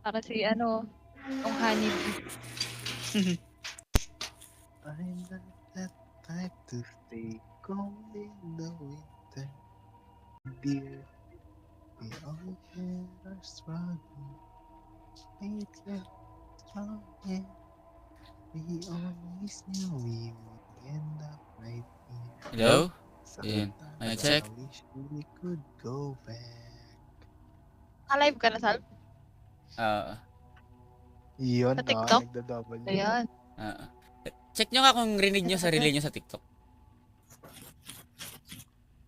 Para si ano, yung honeybee. I'm not that type to stay cold in the winter. Dear, we all share our struggle. Make it strong, yeah. We always knew we would end up right here. Hello? Ayun. Sometimes Mic I check. wish we could go back. Alive ka na, Sal? Yun, Sa TikTok? nagda-double. Ayan. Check nyo nga kung rinig nyo sarili nyo sa TikTok.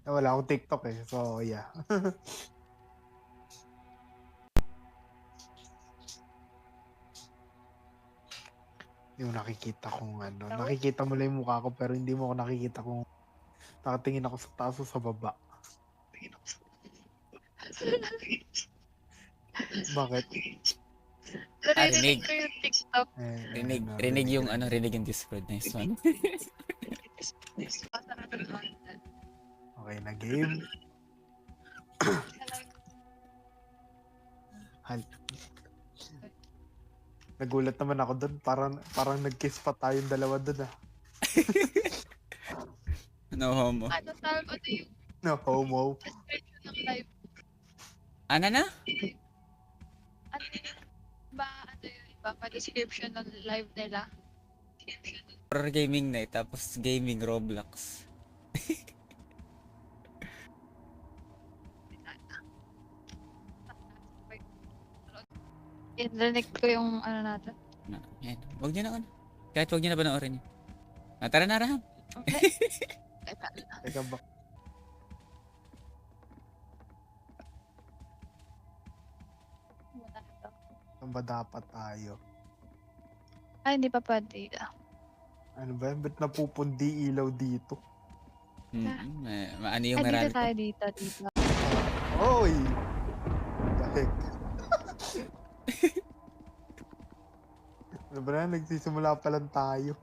Wala akong TikTok eh, so yeah. Hindi mo nakikita kung ano. Nakikita mo lang yung mukha ko pero hindi mo ako nakikita kung nakatingin ako sa taas o sa baba. Bakit? Narinig rinig. ko yung TikTok. Rinig yung ano, rinig yung Discord. Nice one. Okay na game. Nagulat naman ako doon. Parang nag-kiss pa tayong dalawa doon ah. No homo. Ano, Sal? Ano yung No homo. description ng live? Ano na? Ano yung ano yung iba pa description ng live nila? Horror gaming night, tapos gaming Roblox. Inrinig ko yung ano natin. Yan. Huwag nyo na ano. Kahit huwag nyo na panoorin yun. Tara na, Raham. Okay. Teka ba? Saan ba dapat tayo? Ay, hindi pa pwede. Ano ba yan? Ba't napupundi ilaw dito? Maano yung Ay, marami dito tayo dito. Oy! The heck? Ano ba na? Nagsisimula pa lang tayo.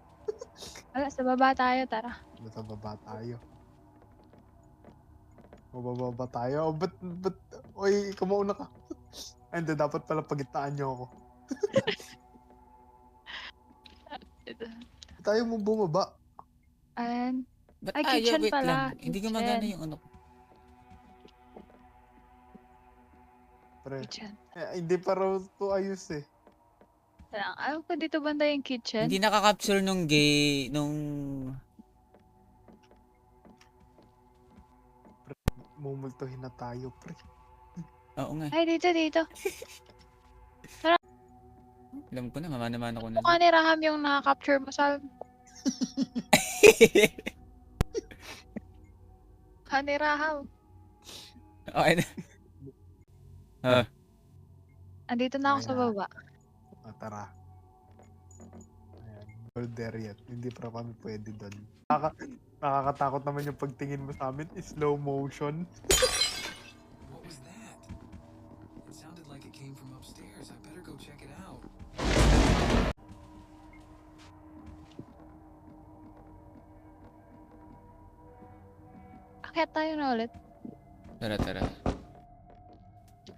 Wala, sa baba tayo, tara. Sa baba tayo. Mababa tayo? Ba't, oy, ikaw mauna ka. Ay, hindi, dapat pala pagitnaan niyo ako. Tayo mo bumaba. And, Ba't ay, kitchen wait pala. lang. Hindi Kitchen. gumagana yung ano. Pre, Kitchen. hindi pa raw to ayos eh. Ayaw ko dito banda yung kitchen. Hindi nakaka-capture nung Mumultuhin na tayo, pre. Oo nga. Ay, dito. Alam ko na, mamana-mana ko na. Mukha ni Raham yung nakaka-capture mo, Sal. Mukha ni Raham. Okay na. Andito na ako sa baba. Tara. Ayan, boulder yan. Hindi pa kami pwede doon. Nakakatakot naman yung pagtingin mo sa amin. Slow motion. What was that? It sounded like it came from upstairs. I better go check it out. Akyat tayo na ulit. Tara.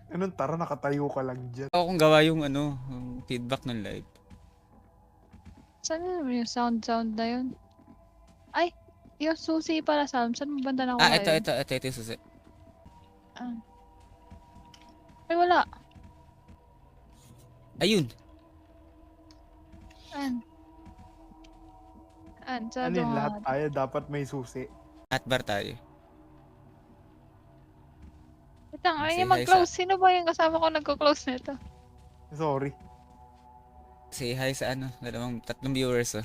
Anong tara, nakatayo ka lang dyan. Ako kung gawa yung ano, yung feedback ng live. Saan yung sound na yun? Ay, yung susi pala, Sal. Saan mo banda na ako Ito yung susi. Ay, wala. Ayun. Sa Ano yun, lahat tayo dapat may susi. At bar tayo. Itang, ay, Say hi mag-close. Sino ba yung kasama ko nagko-close nito? Sorry. Say hi sa tatlong viewers.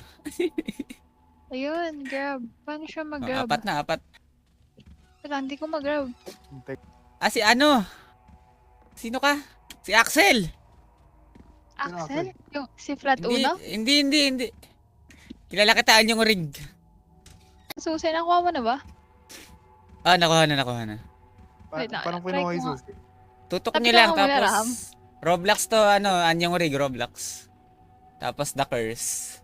Ayun, grab. Paano siya mag-grab? Apat. Wala, hindi ko mag-grab. Si Sino ka? Si Axel! Axel? Yung si Flat Uno? Hindi. Kilala kitaan yung rig. Susi, nakuha mo na ba? Nakuha na. Wait lang, Parang try pinuha ko yung nga. susi. Tutok Tabi niyo ka lang, nga muna, Raham. tapos Roblox to, anyong rig, Roblox. Tapos the curse.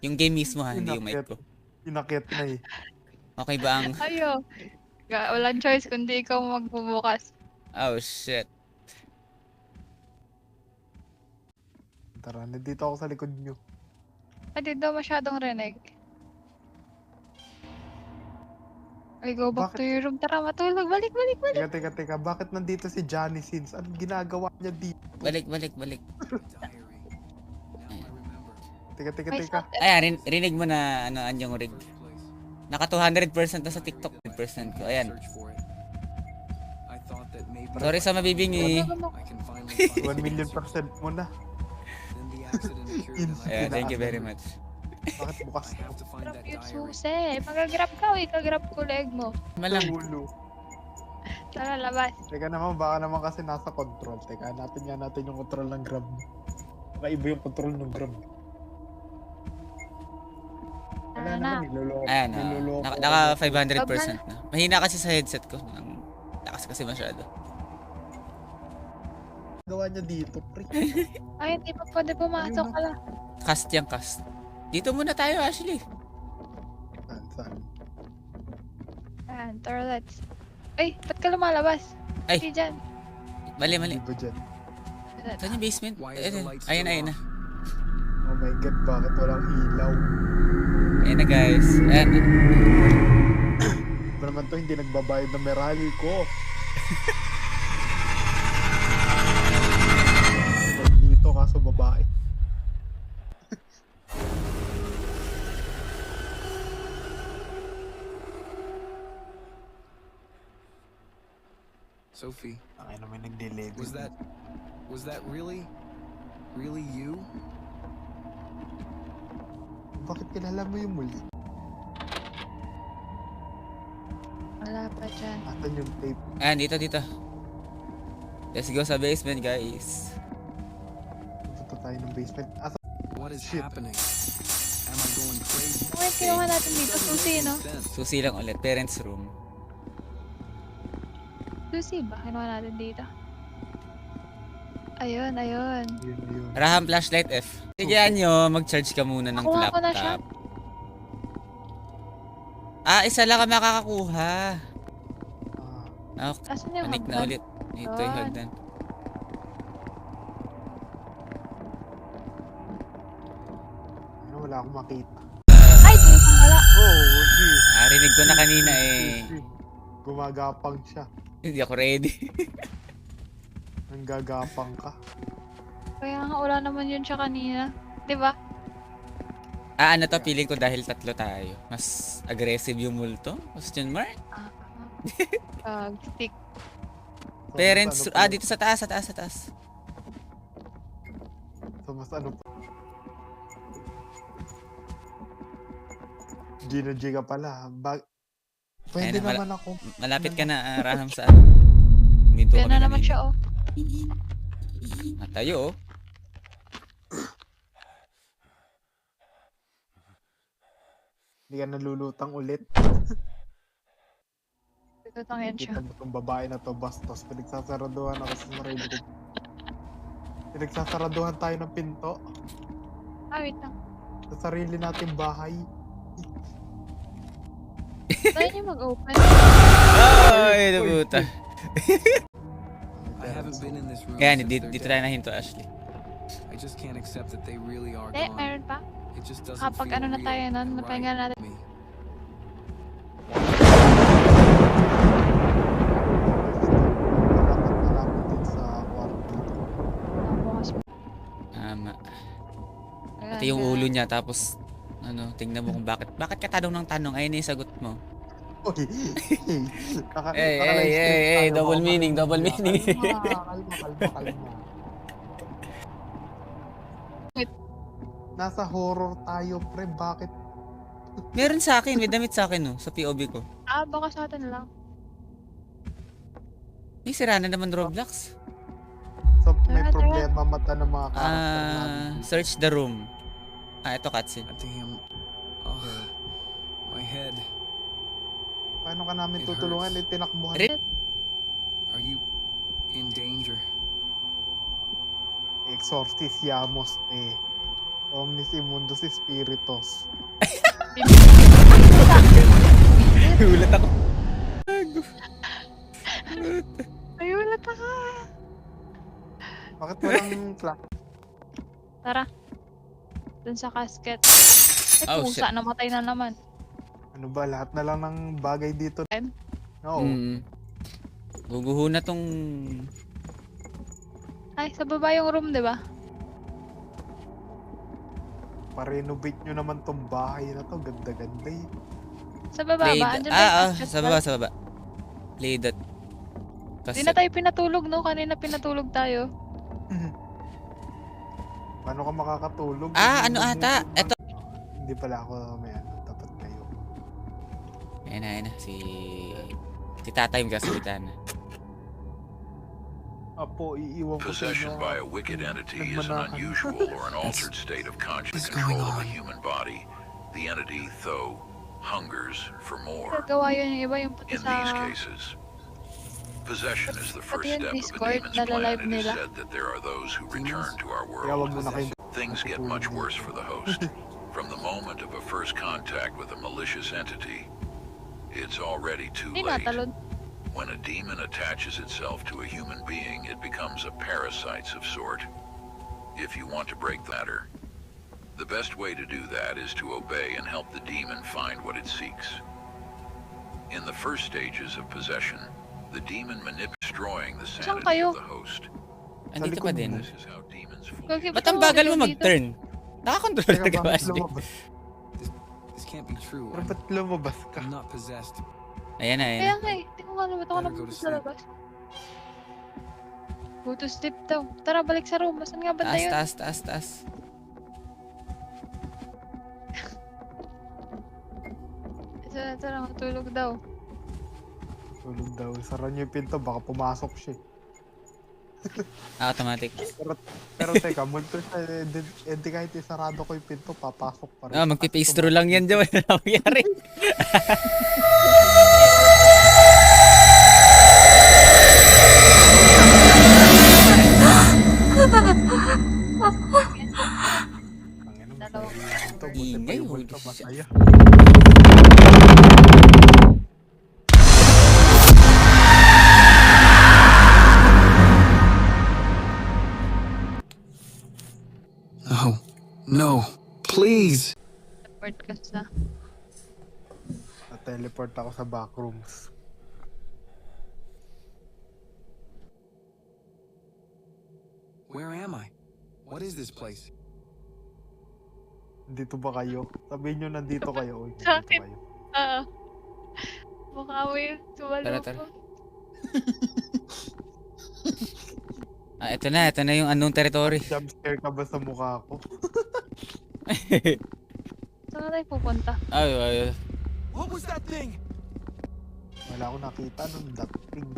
Yung game mismo ha, hindi yung mic ko. Inakyat na eh. Okay ba ang... Ayo. Walang choice kundi ikaw magbubukas. Oh shit. Tara, nandito ako sa likod nyo. Hindi daw masyadong rinig. Ay, go back Bakit? to your room. Tara, matulog. Balik, balik, balik. Teka. Bakit nandito si Johnny Sins? Anong ginagawa niya dito? Balik. Diary. Now I remember. May Teka. sound Ayan, rinig mo na ano, Anyong Rig. Naka 200% na sa TikTok. 100% ko. Ayan. Search for it. I thought that maybe Sorry sa mabibingi. I can finally find 1 million percent mo na. Then the accident occurred and Ayan, thank you very much. Bakit bukas I have to find Grab that yung diary. susi. Magagrab ka, ikagrab ko leg mo. Malang. ulo? Tara, labas. Teka naman, baka naman kasi nasa control. Teka, hanapin nga natin yung control ng grab. Baka iba yung control ng grab. Wala Tara na. naman, niloloko. Ayan, Niloloko. naka 500% na. Mahina kasi sa headset ko. Ang lakas kasi masyado. Gawa niya dito, pre. Ay, hindi pa pwede pumasok Ayun ka lang. Cast yung cast. Dito muna tayo, Ashley. Saan? Ayan, toilets. Ay, ba't ka lumalabas? Ay. Hindi dyan. Mali. Di ba dyan? Saan yung basement? Why is the Ayun, light ayun, still ayun na. off? Oh my god, bakit walang ilaw? Ayun na guys. Ayan. Ba naman to, hindi nagbabayad ng Meralco ko. Dito kaso babae. Sophie, Ay naman nag-delay. was that really you? Bakit kilala mo yung muli? Wala pa dyan. Asan yung tape? Ayan, dito. Let's go sa basement, guys. Punta tayo ng basement. Asan? What is Shit. happening? Am I going crazy? Ano yung kinuha natin dito? Susi, no? Susi lang ulit. Parents room. Susi ba? Kinuha natin dito. Ayun. Yun. Raham flashlight F. Sige, Anyo, mag-charge ka muna ng Nakuha ko na siya. laptop. Isa lang ka makakakuha. Okay, Asan yung manik na hagdan? ulit. Ito yung Doon. hagdan. Ano, wala akong makita. Ay, dito wala. Oh, shit. Rinig ko na kanina eh. Gumagapang siya. Hindi ako ready. Nanggagapang ka. Kaya nga, wala naman yun siya kanina. Diba? Ano to, feeling ko dahil tatlo tayo. Mas aggressive yung multo? Question mark? Stick. So, Parents, mas ano pa- dito sa taas. So, mas ano pa. Gina G ka pala. Pwede Ayun, naman ako. Malapit ka na, Raham, sa ano. Minto Kaya kami na naman kanina. siya, oh. Tayo, oh. Hindi ka nalulutang ulit. Tutangin siya. Kita mo itong babae na to, bastos. Pinagsasaraduhan ako sa sarili ko. Pinagsasaraduhan tayo ng pinto. Wait lang. Sa sarili nating bahay. Tayo niyo mag-open. Ay, nabuta. I haven't been in this room Kaya, since dito their tayo death. nahinto, Ashley. I just can't accept that they really are Hindi, gone. meron pa. It just doesn't Kapag feel ano na real tayo nun, and napahinga right natin. to me. Malapit din sa kwarto. Bukas pa. Tama. Ayan, Pati yung ayan. ulo niya, tapos, tingnan mo kung bakit ka tanong ng tanong, ayun na yung sagot mo. Uy! Hey, double meaning. Kalma. Nasa horror tayo, pre. Bakit? Meron sa akin, may damit sa akin, no, sa POV ko. Baka sa atin lang. May sira na naman Roblox. So, may Tara. problema mata ng mga karakter natin. Search the room. Ito cutscene. God damn. Oh, my head. Paano ka namin It tutulungan? hurts. Tinakbuhan. Rin- Are you in danger? Exorcis Yamos Omnis Immundus Spiritus. Ulat ako. Ayun, lata ka. Bakit walang flash? Tara. Dun sa casket. Oh, Pusa, namatay na naman. Ano ba, lahat na lang ng bagay dito. Oo. Guguho na tong... Ay, sa baba yung room, di ba? Pa-renovate nyo naman tong bahay na to. Ganda-ganda eh. Sa baba Play... ba? Andyan ba yung casket sa baba, sa baba. Play that. Di na tayo pinatulog, no? Kanina pinatulog tayo. Paano ka makakatulog? Ano ata? Eto. Hindi pala ako may ano. Dapat kayo. Ayan na. Si tatay yung kasalita na. Apo, iiwan ko sa Possession inyo. by a wicked entity is an Nagmanakan. unusual or an altered state of conscious What's going control of a on? human body. The entity, though, hungers for more. Gagawa yun yung iba yung pati In these sa... cases, possession is the first Pati yung step of a Discord, demon's plan. nalalive It is nila. said that there are those who return to our Kaya wag world. mo na kayo. Things get much worse for the host. From the moment of a first contact with a malicious entity, it's already too Hindi late. natalon. When a demon attaches itself to a human being, it becomes a parasite of sort. If you want to break the matter, the best way to do that is to obey and help the demon find what it seeks. In the first stages of possession, the demon manipulates, destroying the Saan sanity kayo? of the host. Andito likod pa mo. din. This is how demons Gagi, Ba't ang bagal mo mag-turn? Nakakontrol Teka, na ka ba? bakit lumabas? This can't be true. Pero ba't lumabas ka? I'm not possessed. Ayan na. Kaya nga eh. Hindi ko nga naman ako Better go to napunta sa sleep. labas. Go to sleep daw. Tara, balik sa room. Saan nga banda yun? Taas. Tara, matulog daw. Tulog daw. Sara niyo yung pinto. Baka pumasok siya. Automatic. Pero teka, multo siya. Hindi kahit isarado ko yung pinto, papasok pa rin. Magpipaste through lang yan dyan. Wala na mangyari. Ang ina, Dalawang- masaya yung pinto. Buti pa Ingay, yung holy multo, shit. masaya. No. No. Please. Support ka sa... Na-teleport ako sa backrooms. Where am I? What is this place? Nandito ba kayo? Sabihin nyo nandito kayo. Uy, Sa nandito akin. kayo. Mukha mo yun. Sumalo Tara. ko. Ito na yung anong territory. Jump scare ka ba sa mukha ko? Saan tayo pupunta? Ay. What was that thing? Wala akong nakita nung dating.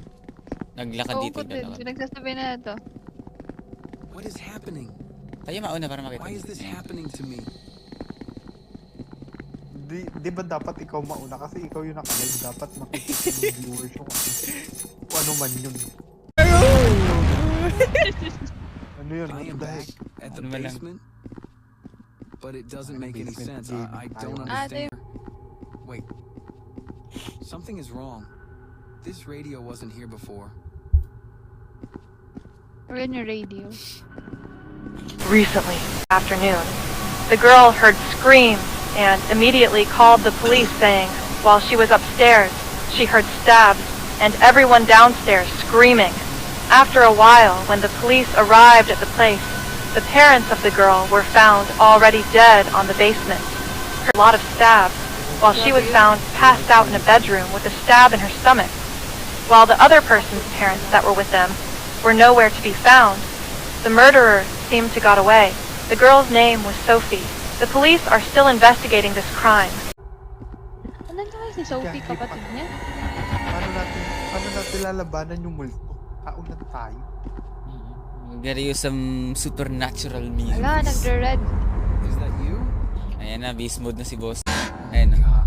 Naglakad Oo dito. ko din. Pinagsasabi na ito. What is happening? Tayo mauna para makita. Why is this happening to me? Di ba dapat ikaw mauna? Kasi ikaw yung nakalive. Dapat makikita ng viewers yung kung ano man yun. Ano yun? I What am the back heck? at the Ano ba lang? basement, but it doesn't make any Basement sense. gaming I tayo. don't Ah, understand. Wait. Something is wrong. This radio wasn't here before. We're in your radio. Recently, afternoon, the girl heard screams and immediately called the police saying while she was upstairs, she heard stabs and everyone downstairs screaming. After a while, when the police arrived at the place, the parents of the girl were found already dead on the basement. Her a lot of stabs, while she was found passed out in a bedroom with a stab in her stomach. While the other person's parents that were with them were nowhere to be found, the murderer seemed to got away. The girl's name was Sophie. The police are still investigating this crime. Andan ka si Sophie, Gagi, kapatid niya? Paano natin lalabanan yung multo? Kaulan tayo. Gotta use some supernatural means. Wala, nagre-red. Is that you? Ayan na, beast mode na si boss. Ayan na.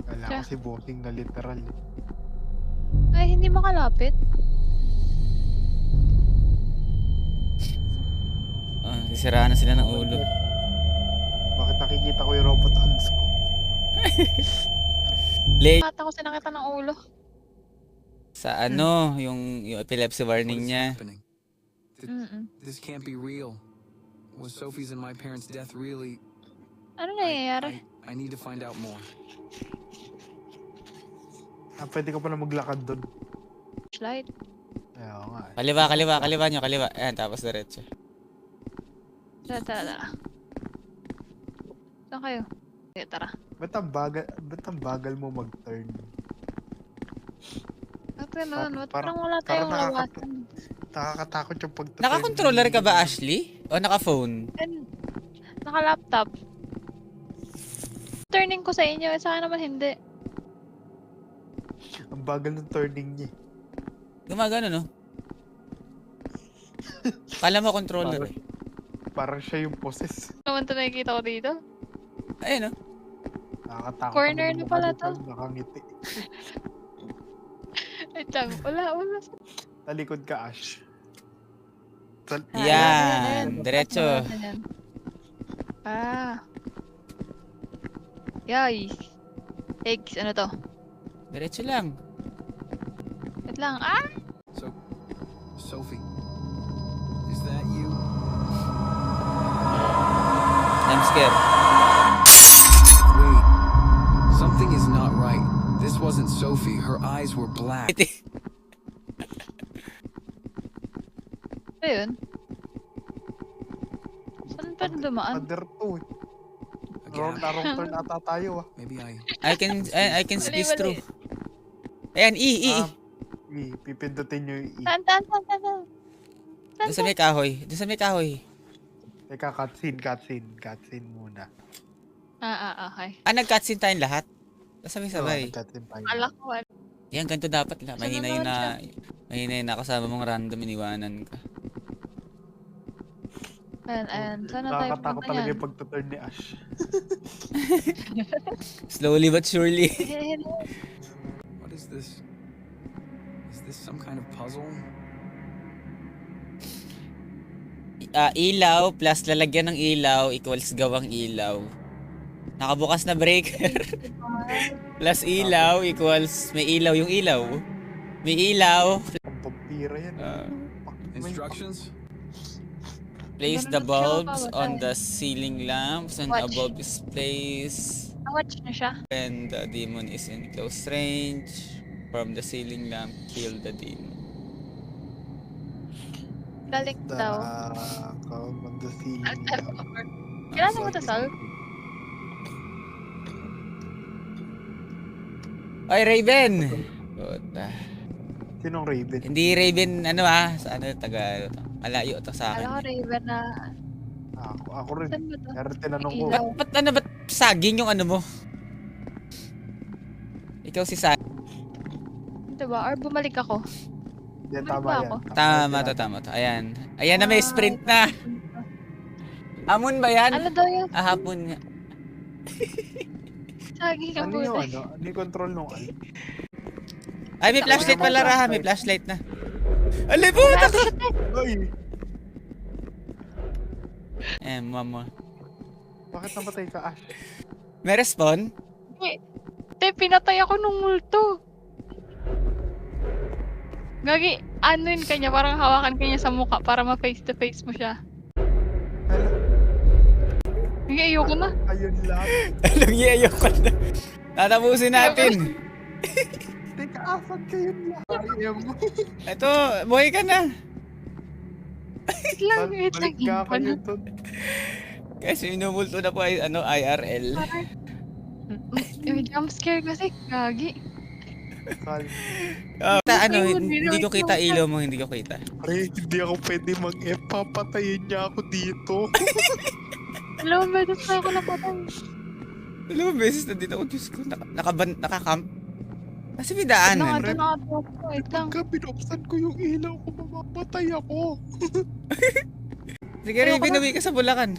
Kailangan si bossing na literal. Ay, hindi makalapit. Sisiraan na sila ng ulo. Bakit nakikita ko yung robot hands ko? Late Mata ko sinakita ng ulo. sa yung epilepsy warning What is niya. happening? This can't be real. Was Sophie's and my parents' death really? Ano nangyayari? I need to find out more. Pwede ka pala maglakad doon. Flashlight. Ayaw nga eh. Kaliwa nyo, kaliwa. Ayan, tapos diretso. Tara. Saan kayo? Okay, tara. Ba't ang bagal mo mag-turn? Ba't ganun? Ba't Parang- parang wala tayong parang lawasan? Nakakatakot yung pag-turn. Naka-controller ka ba, Ashley? O naka-phone? And, naka-laptop. Turning ko sa inyo, sa akin naman hindi. Ang bagal ng turning niya. Gumagano, no? Kala mo controller eh. Parang siya yung possess. Ano naman ito nakikita ko dito? Ayun, no? Nakakatakot. Corner naman na pala yung ano, nakangiti. Wait lang, wala. Talikod ka, Ash. Yan, diretso. Ayan. Yay. Eggs, ano to? Diretso lang. Wait lang. So, Sophie, is that you? I'm scared. Wait, something is not right. This wasn't Sophie. Her eyes were black. Ano yun? Saan pa dumaan? Pader to eh. A Wrong gap. turn ata tayo ah. Maybe I can squeeze Mali. through. Ayan, E. Pipindutin nyo yung E. Saan? Doon sa may kahoy. Teka, cutscene muna. Okay. Nag-cutscene tayong lahat. Sabay-sabay. Cutscene tayo. Alak ko. Yan, ganito dapat lang. Saan Mahina yun na kasama mong random iniwanan ka. Ayan. Saan na tayo Nakakatakot punta talaga yan? yung pagtuturn ni Ash. Slowly but surely. What is this? Is this some kind of puzzle? Ilaw plus lalagyan ng ilaw equals gawang ilaw. Nakabukas na breaker. Plus ilaw equals may ilaw yung ilaw. May ilaw. Ang vampira yan. Instructions? Place the bulbs on the ceiling lamps and a bulb is placed Watch na siya. when the demon is in close range from the ceiling lamp. Kill the demon. Galing daw. Count on the ceiling. Kailan mo ito, Sal? Ay, Raven! Puta. Sinong Raven? Hindi Raven, sa taga, malayo to sa Alam ko, akin. Raven na... Ako rin. Saan ba to? Pero tinanong ko. Ilaw. Ba't saging yung ano mo? Ikaw si Sa. Diba? Or bumalik ako. Yan, Bumalik tama ba yan. ako? Tama to. Ayan. Ayan na may sprint na. Hamon ba yan? Ano daw yun? Hapon nga. Saging ka Ano yung buti. ano? Ano yung control nung ay? Ay, may flashlight pala, Raha. May flashlight na. Alay po! Ay! Mama. Bakit namatay ka, Ash? May respawn? Pinatay ako nung multo. Gagi, ano yun kanya? Parang hawakan kanya sa mukha para ma-face to face mo siya. Hindi, ayoko na. Ayun lang. Anong ayoko na? Tatapusin natin. Teka, asan kayo lahat? I am. Ito, buhay ka na. Wait lang, wait lang. Balik ka kayo dun. Kasi minumulto na po ay IRL. May jump scare kasi, gagi. Sal. Hindi ko kita ilaw mo, hindi ko kita. Pre, hindi ako pwede mag-F. Papatayin niya ako dito. Alam mo, beses na ako napatay. Dalawang beses na din ako, Diyos ko, nakakamp. Kasi may daanan. Wait lang. Pagka binuksan ko yung ilaw ko, mamamatay ako. Sige, Raven, uwi ka sa Bulacan.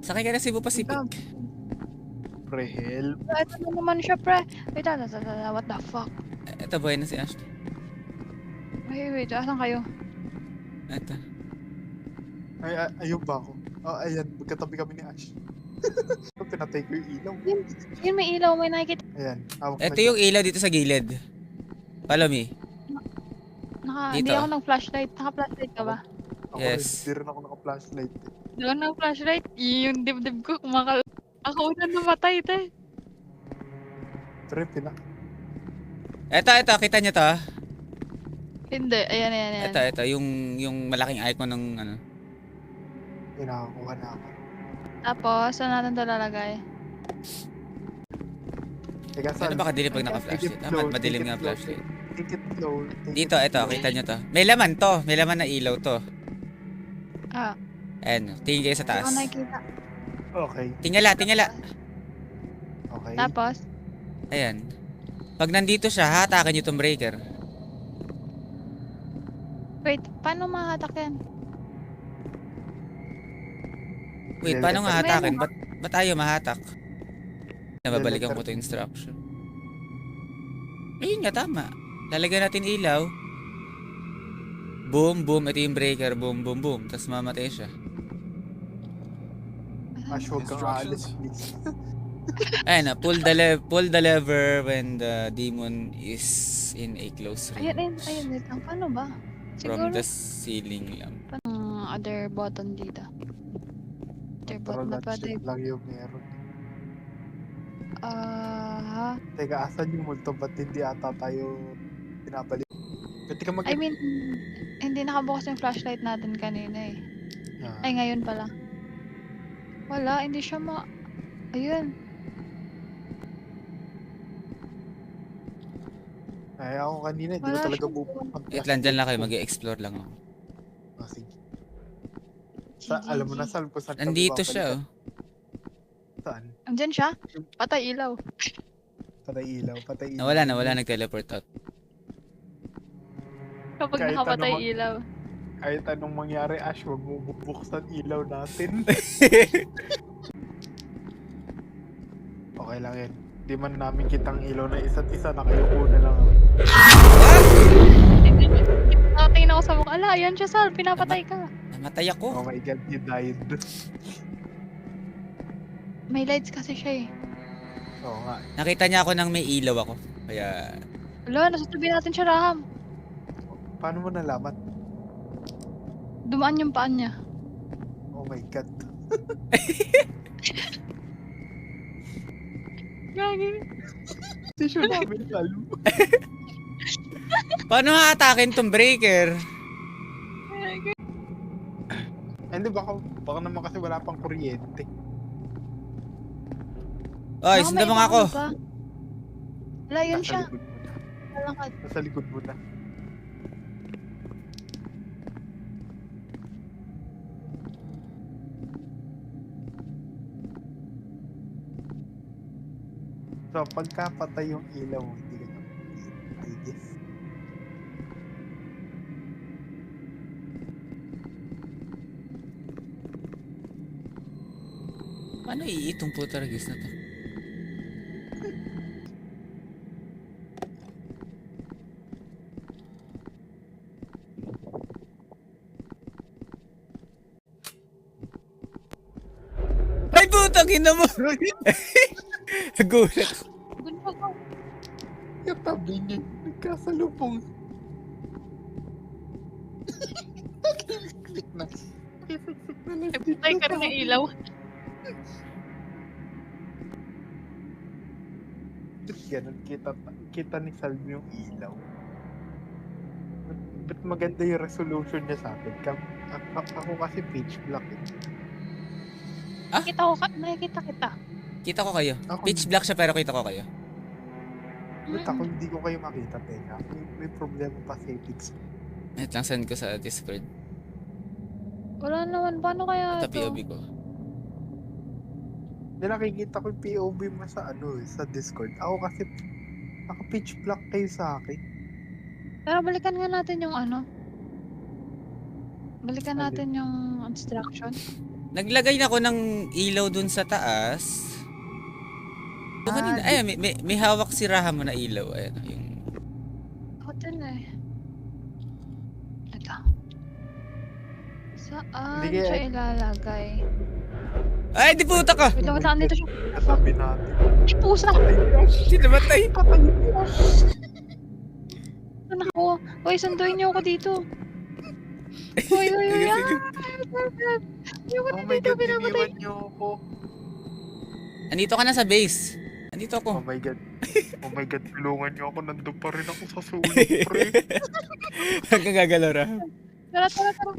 Sakay ka na Cebu Pacific. Pre, help. Ito na naman siya, pre. Wait, what the fuck? Ito, buhay na si Ashley. Wait, asan kayo? Ito. Ayun ba ako? Ayan, magkatabi kami ni Ash. Pinatay ko yung ilaw. Yun, may ilaw, may nakikita. Ayan, hawak Ito yung ilaw dito sa gilid. Follow me. Hindi Dito. ako nag-flashlight. Naka-flashlight ka ba? Ako Yes. Hindi rin ako naka-flashlight. Hindi ako nag-flashlight. Yung dibdib ko Ako na namatay, te. Pero Ito, kita nyo to. Hindi, ayan. Ito, yung malaking icon ng ano. pinakakuha na ako. Tapos, saan natin ito lalagay? Teka, Ano ba kadilim pag naka-flashlight? Take it slow, Madilim take it nga slow, flashlight. Take it slow. Dito, ito, kita nyo to. May laman to. May laman na ilaw to. Ah, Ayan, tingin kayo sa hindi taas. ko nakikita. Okay. Tingala. Okay. Tapos, Ayan. Pag nandito siya, hatakin nyo itong breaker. wait, paano mahatak yan? Wait, paano nga hatakin? Meron. Ba't ayaw mahatak? Nababalikan ko Letter. to instruction. Ayun nga, tama. Lalagyan natin ilaw. Boom, boom. Ito yung breaker. Boom, boom, boom. Tapos mamatay siya. Ash, huwag kang aalis, please. Ayun na, pull the lever when the demon is in a close range. Ayun, wait lang. Paano ba? From Siguro, the ceiling lamp. other button dito. Other Pero button na that pwede. shit lang yung meron. Teka, Teka, asan yung multo? Ba't hindi ata tayo pinabalik? Pwede ka mag- I mean, hindi nakabukas yung flashlight natin kanina eh. Ah, Ay, ngayon pala. Wala, hindi siya Ayun. Ay, ako kanina, hindi ko Wala talaga siyang bubuksan. Wait lang, dyan lang kayo. Mag-explore lang ako. Oh, sige. Alam mo na, Sal, kung saan kami Nandito siya, oh. babalikan. Saan? Andyan siya? Patay ilaw. Patay ilaw, patay ilaw. Nawala. Nag-teleport out. Kapag Kahit nakapatay ano ilaw. Kahit anong mangyari, Ash, wag mo bubuksan ilaw natin. Okay lang yan. Di man namin kitang ilaw na isa't isa, nakayuko na lang. Nakatingin ako sa mukha. Ala, ayan siya, Sal. Pinapatay ka. Namatay Oh ako. my god, you died. May lights kasi siya eh. Oo nga. Nakita niya ako nang may ilaw ako. Kaya, Ala, nasa tabi natin siya, Raham. Paano mo nalaman? Dumaan yung paan niya. Oh my god. Gagi. Tissue namin, Sal. paano hatakin tong breaker? Hindi, baka naman kasi wala pang kuryente. Oy, Baka sundan may mo nga ako. ibang pa. Wala, yun Nasa siya. likod mo na. Lalakad. Nasa likod mo na. So, pagka patay yung ilaw mo, hindi ka na I guess. Paano iitong poltergeist na to? Ay, putang ina mo! Nagulat. Doon pa ko. Katabi niya, nagkasalubong. Nakiklik na. Nakiklik na lang. Patay ka rin ng ilaw. Ganun, kita ni Salvi yung ilaw. Ba't maganda yung resolution niya sa akin? Ako kasi pitch black eh. Nakikita kita. Kita ko kayo. Ako Pitch black siya pero kita ko kayo. Ba't ako hindi ko kayo makita, teka? May problema pa settings. Wait lang, send ko sa Discord. Wala naman. Paano kaya Sa ito? POV ko. Hindi nakikita ko yung POV mo sa sa Discord. Ako kasi naka-pitch black kayo sa akin. Pero balikan nga natin yung Balikan Alin? natin yung instruction. Naglagay na ako ng ilaw dun sa taas. Doon kanina. Ayan, may hawak si Raham na ilaw. Ayan, yung... Hotel eh. Ito. Saan Hindi siya kaya- ilalagay? Ay, di puta ka! Wait lang, andito siya. Katabi natin. Ay, pusa! Sino namatay? Ano ako? Hoy, sunduin niyo ako dito. Hoy, hoy, hoy. Sige, sige. Ayoko Oh na my dito, God, pinapatay. iniwan niyo ako. Andito ka na sa base. Andito Oh ako. my God. Oh my God, tulungan niyo ako. Nandun pa rin ako sa sulok, pre. Huwag kang gagalaw, Raham. Tara, tara, tara.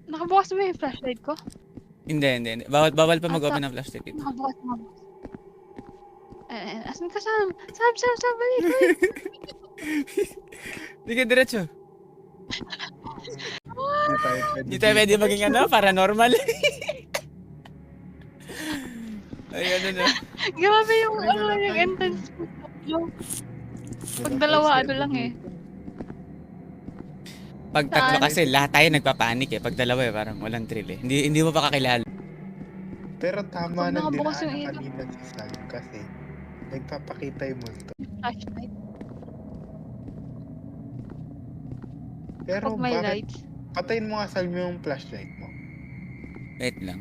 Nakabukas ba yung flashlight ko? Hindi. Bawal pa mag-open ng flashlight dito. Nakabukas. Asan ka, Sam? Sam, balik, balik. Hindi ka diretso. Hindi tayo pwede maging paranormal. Ay, ano na. Grabe yung, yung entrance ko. Pag dalawa, ano lang eh. Pag tatlo kasi, lahat tayo nagpapanik eh. Pag dalawa eh, parang walang thrill eh. Hindi mo pa kakilala. Pero tama Pag na nakabukas yung dinaanan ilaw. kanina si Sal kasi nagpapakita yung multo. Flashlight. Pero Pag may bakit lights. patayin mo nga Sal yung flashlight mo? Wait lang.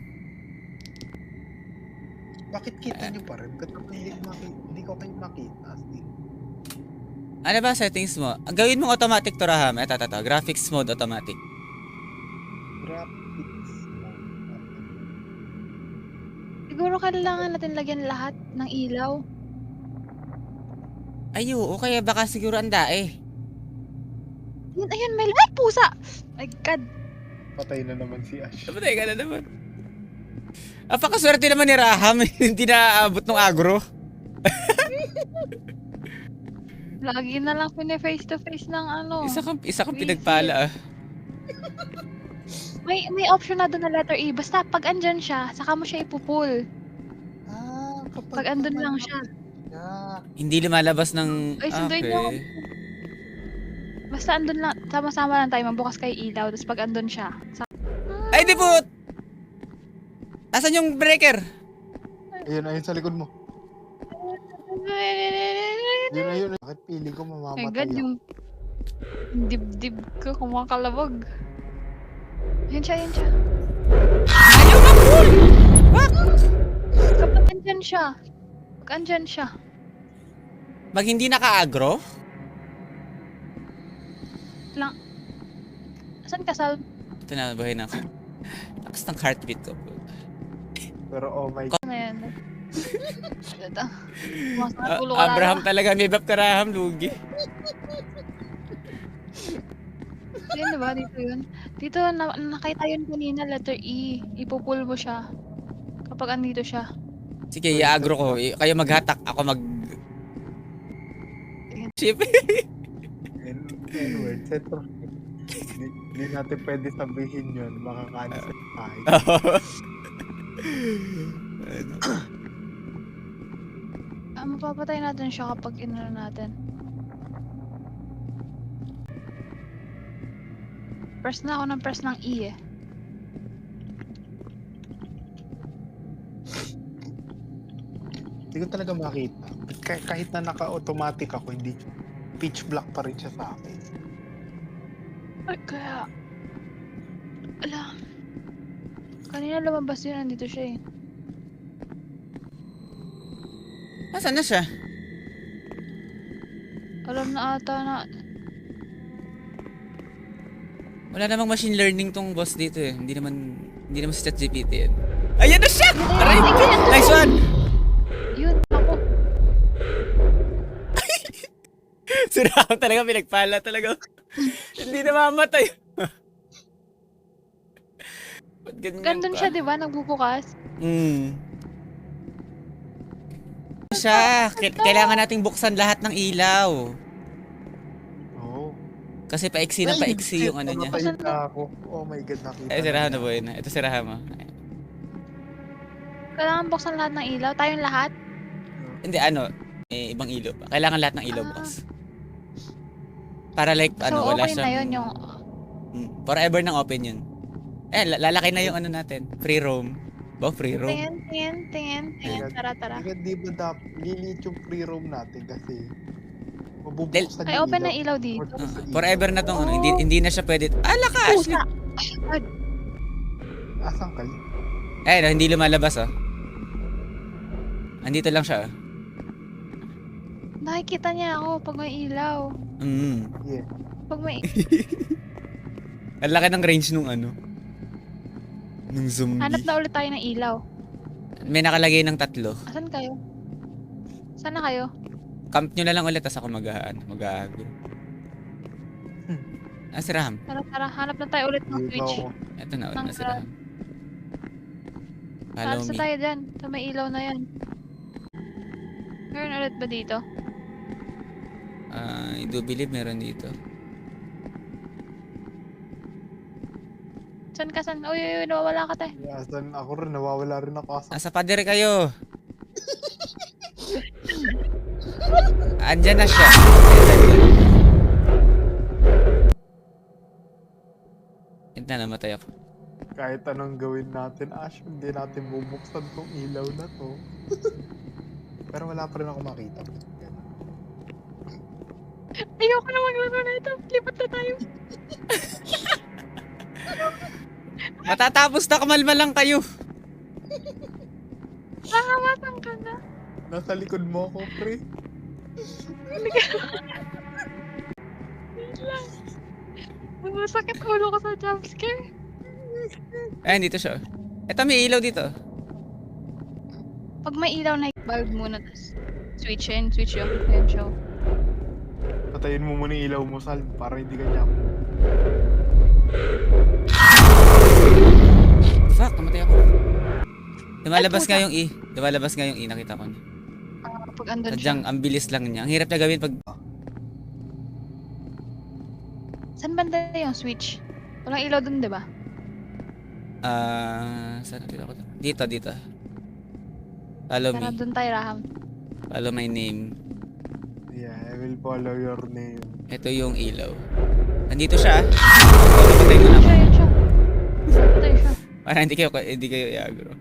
Bakit kita niyo pa rin? Ba't ako hindi ko kayo makita? Ano ba settings mo? Gawin mong automatic to, Raham. Ito. Graphics mode automatic. Graphics mo. Siguro kailangan natin lagyan lahat ng ilaw. Ay, oo. Kaya baka siguro andae. Ayun, may light, pusa! My God. Patay na naman si Ash. Patay ka na naman. Apakaswerte naman ni Raham. Hindi naaabot ng agro. Lagi na lang face to face ng ano. Isa kang Crazy. pinagpala ah. May option na doon na letter E. Basta pag andyan siya, saka mo siya ipupul. Kapag Pag andun lang siya. Hindi lumalabas ng... Ay, sunduin niyo ako. Basta andun lang, sama-sama lang tayo, magbukas kayo ilaw, tapos pag andun siya. Ay, di po! Asan yung breaker? Ayun sa likod mo. Ayun. Bakit pili ko My mamamatay God, ako? yung dibdib ko kumakalabog. Yun siya. Ayaw na cool! Kapag andyan siya. Pag andyan siya. Pag hindi naka-agro? Lang. Saan ka, Sal? Ito na, buhay na ako. Lakas ng heartbeat ko. Pero oh my God. Ano yan? Ito. Masakit ulo ka Abraham talaga, may bap ka Raham, lugi. Yun, diba? Dito yun. Dito, nakita yun kanina, letter E. Ipupul mo siya. Kapag andito siya. Sige, i-agro ko. Kayo mag-hatak, ako mag... Ship. Anyway, setro. Hindi natin pwede sabihin yun. Makakaano sa tayo. Mapapatay natin siya kapag inano natin. Press na ako ng press ng E eh. Hindi ko talaga makita. Kahit na naka-automatic ako, hindi pitch black pa rin siya sa akin. Ay, kaya... Ala. Kanina lumabas yun, nandito siya eh. Nasaan na siya? Alam na ata na... Wala namang machine learning tong boss dito eh. Hindi naman si ChatGPT yan. Ayan na siya! Aray! Nice one! Yun, ako. Si Raham talaga pinagpala talaga. Hindi na mamatay. Ba't ganyan Gandun ka? siya, di ba? Nagbubukas. Siya, kailangan nating buksan lahat ng ilaw. Oo. Kasi paiksi na paiksi yung ano niya. Namatay na ako. Oh my God, nakita. Ay, si Raham na buhay na. Ito si Raham ah. Kailangan buksan lahat ng ilaw. Tayong lahat. Hindi, ibang ilaw pa. Kailangan lahat ng ilaw bukas. Para like, So, wala okay siyang... na yun yung... Forever nang open yun. Lalaki na yung ano natin. Free roam. Ba, free roam? Tingin. Tara. Di ba lilit yung free roam natin kasi mabubuksan Ay, open na ilaw dito. Forever na tong ano. Hindi na siya pwede. Lakas! Pusa! Asan ka? Hindi lumalabas oh. Andito lang siya oh. Nakikita niya ako pag may ilaw. Yeah. Pag may... Ang laki ng range nung ano. Nung zombie. Hanap na ulit tayo ng ilaw. May nakalagay ng 3. Asan kayo? Saan na kayo? Camp nyo na lang ulit, tas ako mag-aagro. Si Raham. Tara, hanap na tayo ulit ng Dito switch. ako. Ito na, Nang si Raham. Follow Saan me. tayo dyan? Sa may ilaw na yan. Meron ulit ba dito? I do believe meron dito. Saan ka? Saan? Uy, nawawala ka tayo. Yeah, saan ako rin, nawawala rin ako. Nasa pader kayo. Andyan na siya. Ito na, namatay ako. Kahit anong gawin natin, Ash, hindi natin bubuksan tong ilaw na to. Pero wala pa rin ako makita. Ayoko na maglaro na ito. Lipat na tayo. Matatapos na, kamalma lang kayo. Nakawatan ka na. Nasa likod mo ako, pre. Masakit ulo ko sa jumpscare. Ayun, dito siya. Ito, may ilaw dito. Pag may ilaw na bulb muna, tas switch in, switch off. Ayan siya. Patayin mo muna yung ilaw mo, Sal, para hindi ka niya. Fuck, namatay ako. Lumalabas Ay, nga puta. yung E. Lumalabas nga yung E, nakita ko na. Pag andun siya. Sadyang, ang bilis lang niya. Ang hirap niya gawin pag... Saan banda yung switch? Walang ilaw dun, di ba? Saan nakita ko? Dito. Follow Tara, me. dun tayo, Raham. Follow my name. Yeah, I will follow your name. Ito yung ilaw. Nandito siya. Papatay mo na ako. Yun siya. Patay siya. Para hindi kayo i-agro.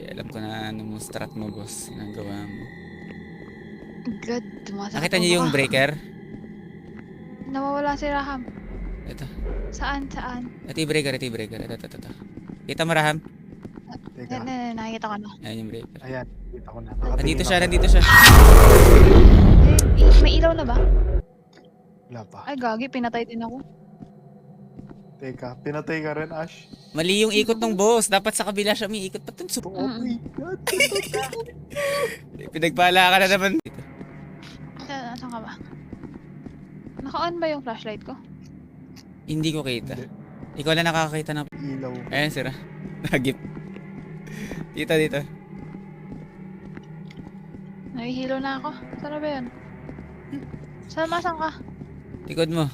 Alam ko na ano mo, strat mo, boss. Ginagawa mo. God, tumasakit. Nakita niyo yung breaker? Nawawala si Raham. Ito. Saan? Ito yung breaker. Ito. Kita mo, Raham? Teka, Nakikita ko na. Ayan yung breaker. ayan, kita ko na. Nandito siya. May ilaw na ba? Wala pa. Ay, gagi, pinatay din ako. Teka, pinatay ka rin, Ash. Mali yung ikot ng boss. Dapat sa kabila siya may ikot. Ba't Oh my God. pinagpala ka na naman. Saan ka ba? Naka-on ba yung flashlight ko? Hindi ko kita. Hindi. Ikaw na nakakakita na. Ilaw. Ayan, sira. Nagip. Dito. Nahihilo na ako. Saan ba yun? Saan ka? Likod mo.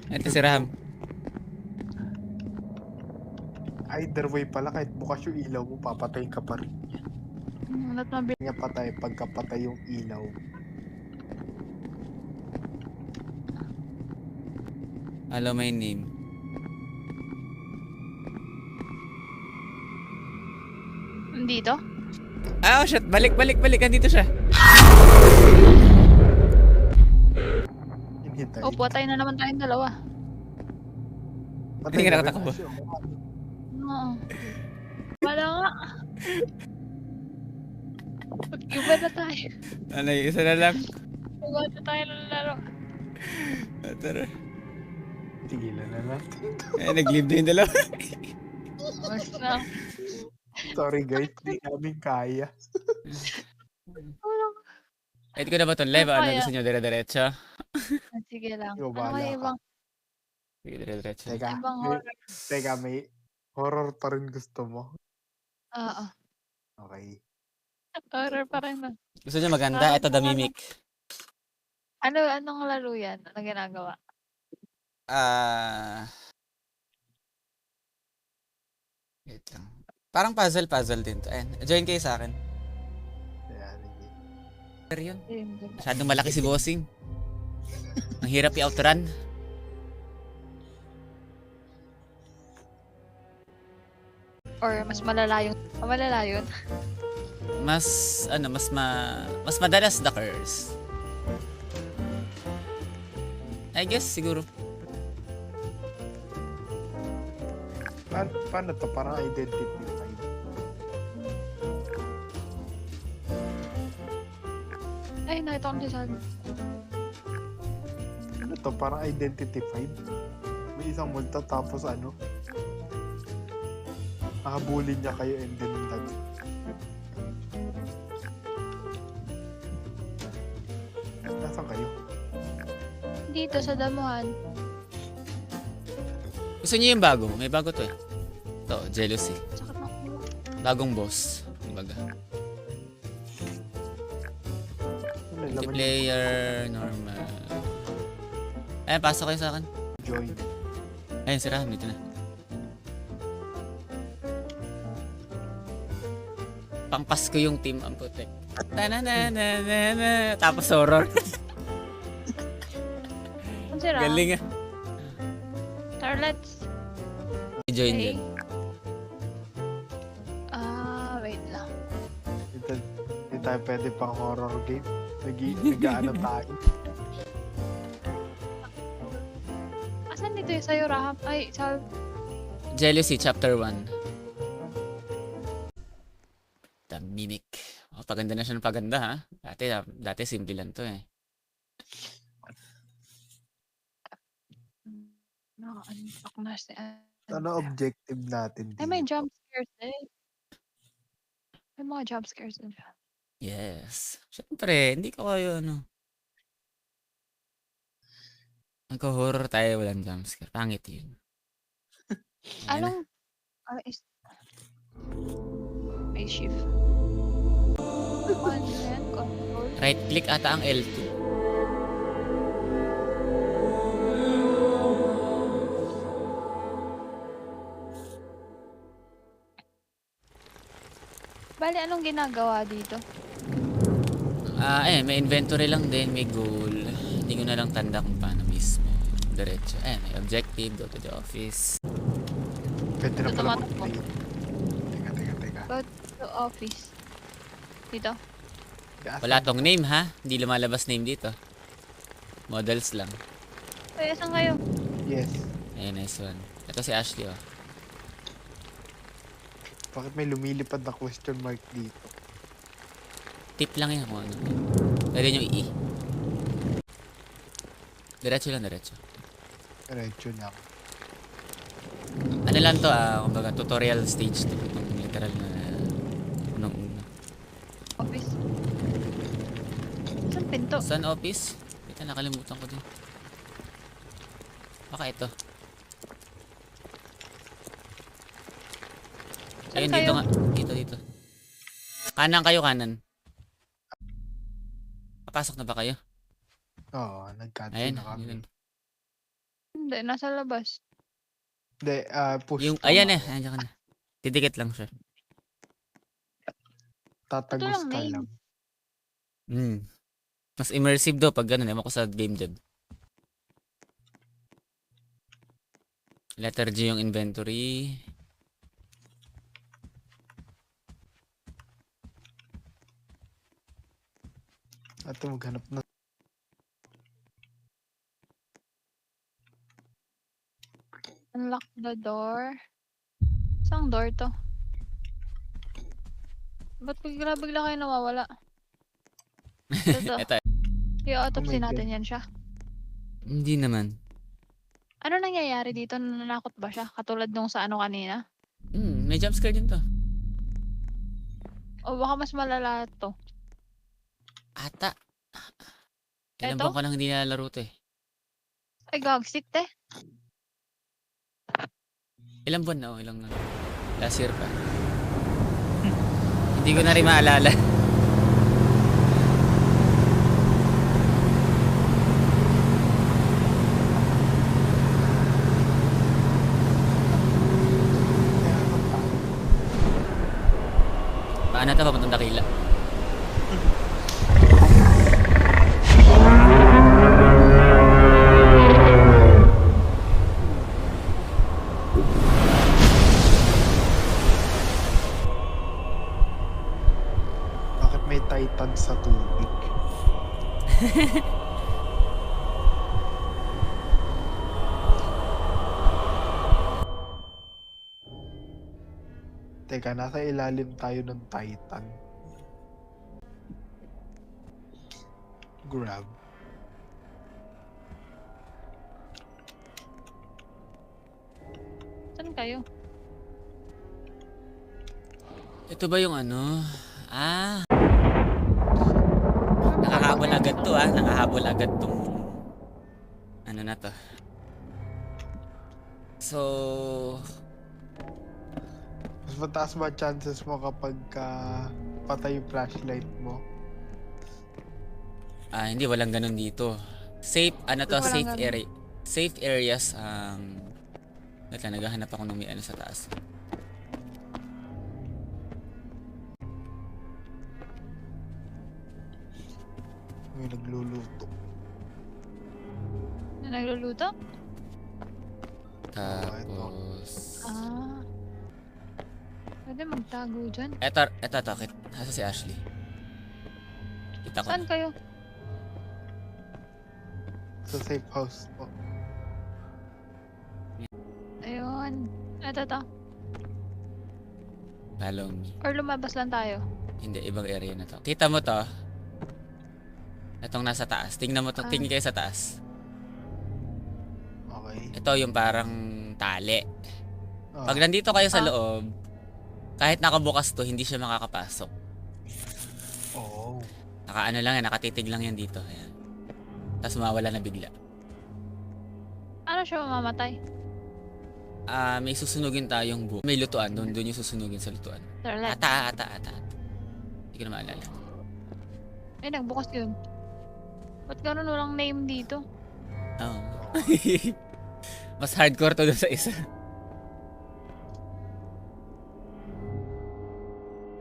Ito si Raham. Either way pala, kahit bukas yung ilaw mo, papatayin ka pa rin. Not mabilis. Nga patay, pagkapatay yung ilaw. Follow my name. Dito? Oh shit, balik. Andito siya. Hinhintay. O, patay na naman tayong dalawa. Patay Hindi ka na rin, nakatakbo. Ash. Oo. Wala nga. Mag-iba na tayo. Ano, isa na lang. Iba na tayo ng laro. Tara. Tigilan na natin. Nag-leave na yung dalawa. Basta. Sorry guys, di namin kaya. Edit ko na ba itong live? Ano Kaya. gusto nyo? Dire-diretso? Sige lang. Yo, Ano bahala kaya ka. ibang, Sige, dire-diretso. ibang horror? May horror pa rin gusto mo. Oo. Okay. Horror pa rin na. Gusto nyo maganda? Ito, The Mimic. Anong laro yan? Anong ginagawa? Wait lang. Parang puzzle din to. Ayan, join kayo sa akin. Ayan, hindi. Pero yun, masyadong malaki si Bossing. Ang hirap i-outrun. Or mas malala yung... malala yun. Mas madalas the curse. I guess, siguro. Paano to? Parang identity. Ay, nakita ko na si Salm. Ano to? Parang identity 5. May isang multo tapos ano? Nakabully niya kayo and then that. Nasaan kayo? Dito sa damuhan. Gusto niyo yung bago? May bago to eh. Ito, Jealousy. Sakit na ulo. Bagong boss. Kumbaga. Ano, laman yung Multiplayer, normal. Ayun, pasok kayo sa akin. join. Ayun, sirahan. Dito na. Pangpas ko yung team ang putek. Tananana. Tapos horror. Ang sira. Galing ah. Starlets. I-join Okay. din. Wait lang. Hindi tayo pwede pang horror game. Nag-ano tayo. Asan dito yung sa'yo, Raham? Ay, Salm. Jealousy, chapter 1. The Mimic. Oh, paganda na siya ng paganda ha. Dati simple lang to eh. Naka-unlock na si Ano objective natin Ay, may dito? jump scares eh. May mga jump scares din siya. Yes. Siyempre, hindi ko kayo ano. Magka-horror tayo, walang jumpscare. Pangit yun. Ayan na. Anong... May shift. Ano yan? Control? Right click ata ang L2. Bali, anong ginagawa dito? May inventory lang din, may goal. Hindi ko na lang tanda kung paano mismo. Diretso. May objective, go to the office. Pwede na Ito pala tumatakbo. mag-play. Teka. Go to office. Dito. Wala tong name ha. Hindi lumalabas name dito. Models lang. Ay, asan kayo? Yes. Ayan, nice one. Ito si Ashley oh. Bakit may lumilipad na question mark dito? Tip lang yan kung ano. Pwede nyo i. Diretso lang, diretso. Diretso lang. Ano lang to kumbaga tutorial stage to. Itong literal na unang-una. Office. Saan pinto? Saan office? Ito, nakalimutan ko din. Baka ito. Saan Ayun, kayo? dito nga. Dito. Kanan kayo, kanan. Papasok na ba kayo? Oo, nag-cancel Ayan, na kami. yun. Hindi, nasa labas. Hindi, push Yung, to. ayan ka na. Didikit lang siya. Tatagos Ito lang, ka name. lang. Mas immersive daw pag gano'n. Ewan ko sa game dev. Letter G yung inventory. At maghanap na. Unlock the door. Saan door to? Ba't bigla kayo nawawala? Ito. Ito. I-autopsy Oh my natin yan siya. Hindi naman. Ano nangyayari dito? Nananakot ba siya? Katulad nung sa ano kanina? May jumpscare din to. O baka mas malala to? Ata. Ilang Eto? buwan ko lang hindi nalalaro to eh. Ay, gagsit eh. Ilang buwan na ilang na. Last year pa. Hindi ko na rin maalala. Paano ito papuntang Dakila? Bakit may Titan sa tubig? Teka, nasa ilalim tayo ng Titan. Grab. Saan kayo? Ito ba yung ano? Ah. Nakahabol agad to ah. Nakahabol agad tong ano na to. So, Mas mataas ba chances mo kapag patay yung flashlight mo? hindi walang ganun dito. Safe, ano to, Walang safe ganun. area. Safe areas, wait lang, naghahanap ako ng may ano sa taas. May nagluluto. Na nagluluto? Tapos, Ah. Pwede magtago dyan. eto, nasa si Ashley. Kita ko. Saan kayo? Sa safe house po. Ayun. Eto to. Follow me. Or lumabas lang tayo. Hindi, ibang area na to. Kita mo to? Itong nasa taas. Tingnan mo to, Ah. tingin kayo sa taas. Okay. Ito yung parang tali. Ah, Pag nandito kayo sa Ah. loob, kahit nakabukas to, hindi siya makakapasok. oh. Nakaano lang yan, nakatitig lang yan dito. Ayan. Tapos mawala na bigla. Ano siya mamamatay? May susunugin tayong book. May lutuan, doon yung susunugin sa lutuan. Starlight. Ata. Hindi ko na maalala. Ay, nagbukas yun. Ba't gano'n walang name dito? Oo. Mas hardcore to doon sa isa.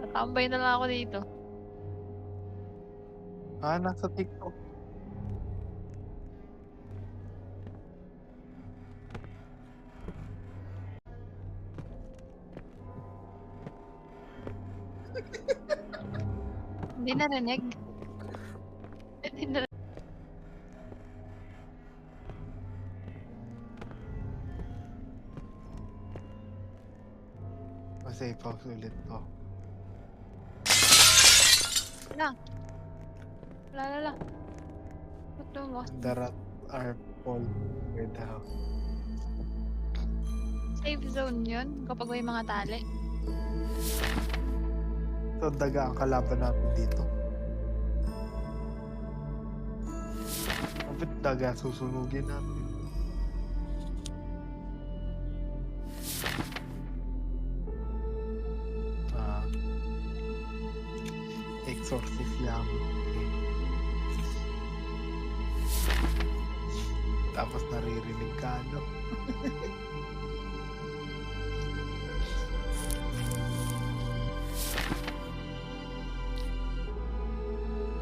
Tatambay na lang ako dito. Nasa TikTok. Hindi narinig. Hindi na. Sa safe house ulit to. Lalala. Ba't lumakas? The rat are fall near the house. Safe zone yun kapag may mga tali. So, daga ang kalaban natin dito. Kapit daga, susunugin natin. Exorcist lang. Tapos naririnig ka, no?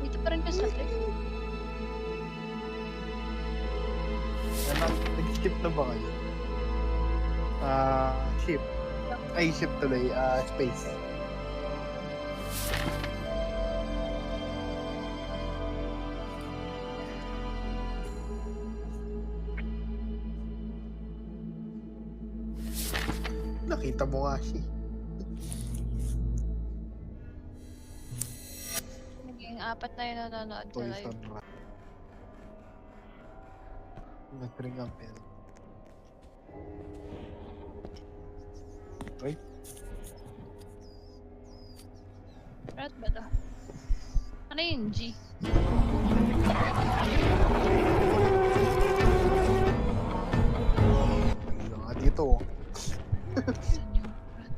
Dito pa rin yung sa safe. Nag-skip na ba kayo? Ship. Ay, ship tuloy. Space. Nakita mo nga siya. Naging apat na yung nanonood sa live. Poison rat. Nag-ring ang bell. Wait. Rat ba to? Ano yung G? Ayun nga dito. Oh. Saan yung rat?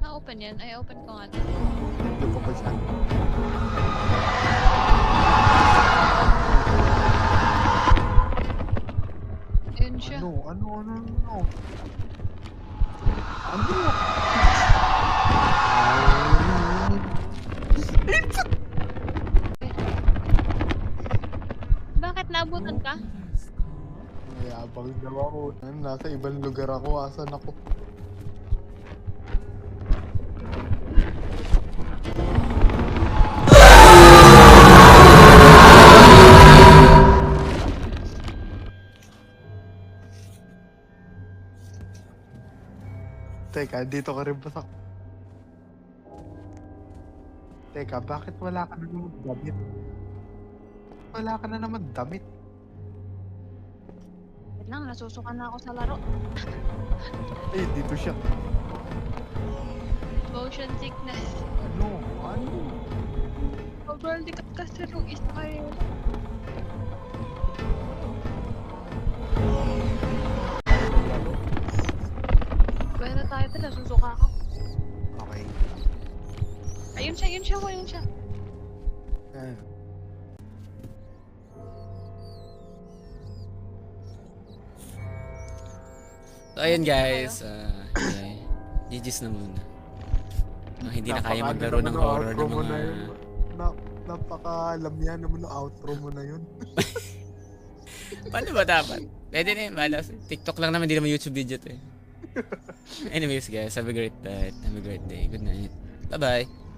Na-open yan. Ay, open ko nga to. Dito pa ba siya? Ayun siya. Ano? Ano? Bakit naabutan ka? Mayabang daw ako. Nasa ibang lugar ako. Asan ako? Teka, dito ka rin ba sa... Teka, bakit wala ka nang gamit? Wala ka na naman damit. Wait lang, nasusuka na ako sa laro. Eh, dito siya. Motion sickness. Ano? Ano? Sobrang likat kasi nung Israel. Kaya na tayo talaga, susuka ako. Okay. Ayun siya, ayun siya, ayun siya. Ayan. So, ayun guys. Okay. GG's na muna. Hindi na kaya maglaro ng horror ng mga... Napaka-alam niya naman ang outro mo na yun. Paano ba dapat? Pwede na yun, malas. TikTok lang naman, hindi naman YouTube video to eh. Anyways guys, have a great night. Have a great day. Good night. Bye-bye.